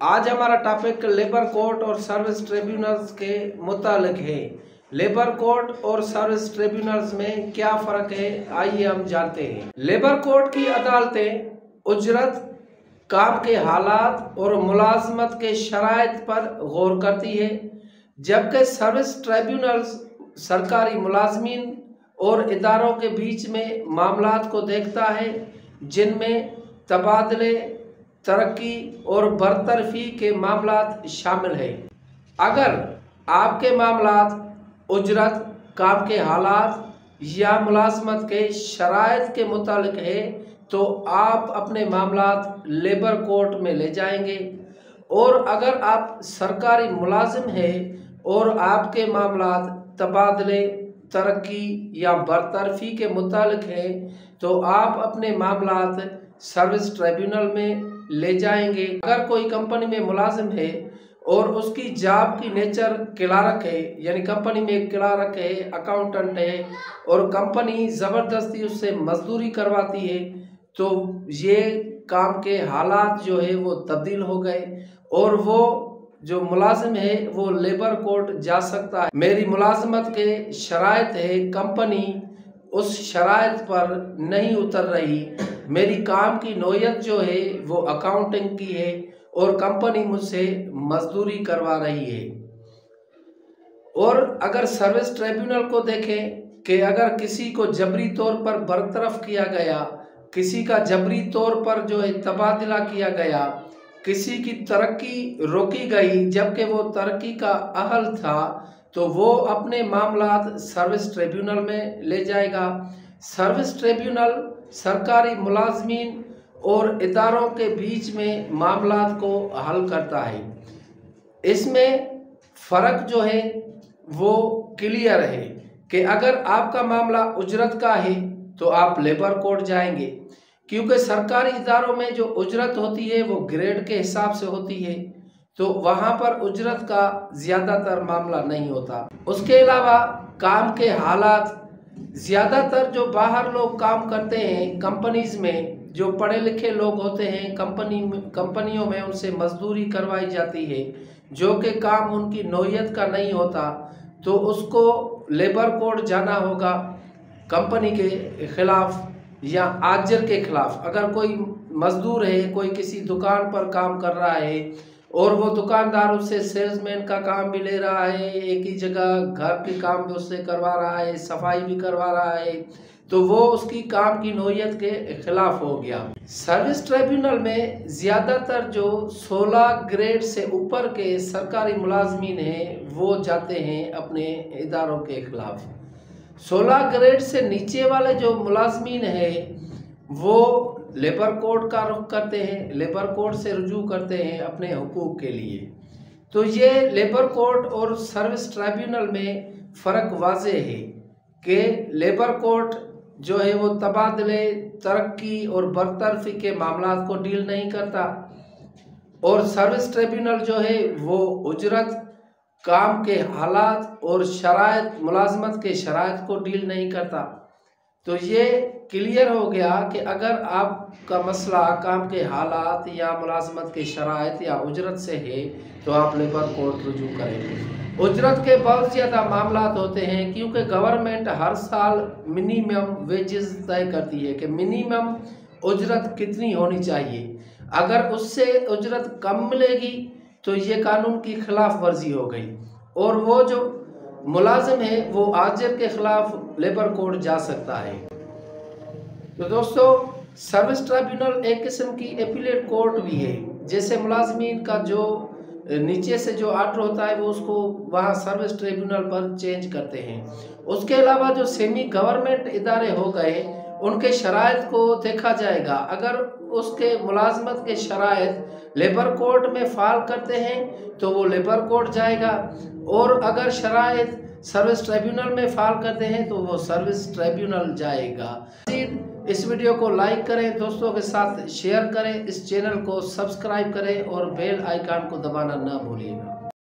आज हमारा topic labour court और सर्विस ट्रिब्यूनल्स के मुतालिक है। लेबर कोर्ट और सर्विस ट्रिब्यूनल्स में क्या फर्क है, आइए हम जानते हैं। लेबर कोर्ट की अदालतें उजरत, काम के हालात और मुलाजमत के शराइत पर गौर करती है, जबकि सर्विस ट्रिब्यूनल्स सरकारी मुलाजमीन और इदारों के बीच में मामलात को देखता है जिनमें तबादले, तरक्की और बरतरफी के मामलात शामिल हैं। अगर आपके मामलात उजरत, काम के हालात या मुलाजमत के शराइत के मुतालिक है तो आप अपने मामलात लेबर कोर्ट में ले जाएंगे, और अगर आप सरकारी मुलाजिम हैं और आपके मामलात तबादले, तरक्की या बरतरफी के मुतालिक है तो आप अपने मामलात सर्विस ट्रिब्यूनल में ले जाएंगे। अगर कोई कंपनी में मुलाजिम है और उसकी जॉब की नेचर क्लार्क है, यानी कंपनी में क्लार्क है, अकाउंटेंट है, और कंपनी ज़बरदस्ती उससे मजदूरी करवाती है, तो ये काम के हालात जो है वो तब्दील हो गए और वो जो मुलाजिम है वो लेबर कोर्ट जा सकता है। मेरी मुलाजमत के शराइत है, कंपनी उस शराइत पर नहीं उतर रही, मेरी काम की नौयत जो है वो अकाउंटिंग की है और कंपनी मुझसे मजदूरी करवा रही है। और अगर सर्विस ट्रिब्यूनल को देखें कि अगर किसी को जबरी तौर पर बरतरफ किया गया, किसी का जबरी तौर पर जो है तबादला किया गया, किसी की तरक्की रोकी गई जबकि वो तरक्की का अहल था, तो वो अपने मामलात सर्विस ट्रिब्यूनल में ले जाएगा। सर्विस ट्रिब्यूनल सरकारी मुलाजमीन और इदारों के बीच में मामलात को हल करता है। इसमें फ़र्क जो है वो क्लियर है कि अगर आपका मामला उजरत का है तो आप लेबर कोर्ट जाएंगे, क्योंकि सरकारी इदारों में जो उजरत होती है वो ग्रेड के हिसाब से होती है, तो वहाँ पर उजरत का ज़्यादातर मामला नहीं होता। उसके अलावा काम के हालात, ज़्यादातर जो बाहर लोग काम करते हैं कंपनीज़ में, जो पढ़े लिखे लोग होते हैं कंपनियों में उनसे मजदूरी करवाई जाती है जो कि काम उनकी नौयत का नहीं होता, तो उसको लेबर कोर्ट जाना होगा कंपनी के ख़िलाफ़ या आजर के ख़िलाफ़। अगर कोई मज़दूर है, कोई किसी दुकान पर काम कर रहा है और वो दुकानदार उससे सेल्समैन का काम भी ले रहा है, एक ही जगह घर के काम भी उससे करवा रहा है, सफाई भी करवा रहा है, तो वो उसकी काम की नौयत के ख़िलाफ़ हो गया। सर्विस ट्रिब्यूनल में ज़्यादातर जो 16 ग्रेड से ऊपर के सरकारी मुलाजमीन हैं वो जाते हैं अपने इदारों के ख़िलाफ़। 16 ग्रेड से नीचे वाले जो मुलाजमीन हैं वो लेबर कोर्ट का रुख करते हैं, लेबर कोर्ट से रुजू करते हैं अपने हुकूक के लिए। तो ये लेबर कोर्ट और सर्विस ट्रिब्यूनल में फ़र्क वाज़ेह है कि लेबर कोर्ट जो है वो तबादले, तरक्की और बरतरफी के मामलात को डील नहीं करता, और सर्विस ट्रिब्यूनल जो है वो उजरत, काम के हालात और शराइत, मुलाजमत के शराइत को डील नहीं करता। तो ये क्लियर हो गया कि अगर आपका मसला काम के हालात या मुलाजमत के शराइत या उजरत से है तो आप लेबर कोर्ट रुजू करेंगे। उजरत के बहुत ज़्यादा मामलात होते हैं क्योंकि गवर्नमेंट हर साल मिनिमम वेजेस तय करती है कि मिनिमम उजरत कितनी होनी चाहिए। अगर उससे उजरत कम मिलेगी तो ये कानून की खिलाफ वर्जी हो गई, और वो जो मुलाजिम है वो आजिर के ख़िलाफ़ लेबर कोर्ट जा सकता है। तो दोस्तों, सर्विस ट्रिब्यूनल एक किस्म की एपीलेट कोर्ट भी है, जैसे मुलाजमीन का जो नीचे से जो आर्डर होता है वो उसको वहाँ सर्विस ट्रिब्यूनल पर चेंज करते हैं। उसके अलावा जो सेमी गवर्नमेंट इदारे हो गए उनके शराइत को देखा जाएगा। अगर उसके मुलाजमत के शराइत लेबर कोर्ट में फाल करते हैं तो वो लेबर कोर्ट जाएगा, और अगर शराइत सर्विस ट्रिब्यूनल में फाल करते हैं तो वो सर्विस ट्रिब्यूनल जाएगा। इस वीडियो को लाइक करें, दोस्तों के साथ शेयर करें, इस चैनल को सब्सक्राइब करें और बेल आइकन को दबाना ना भूलिएगा।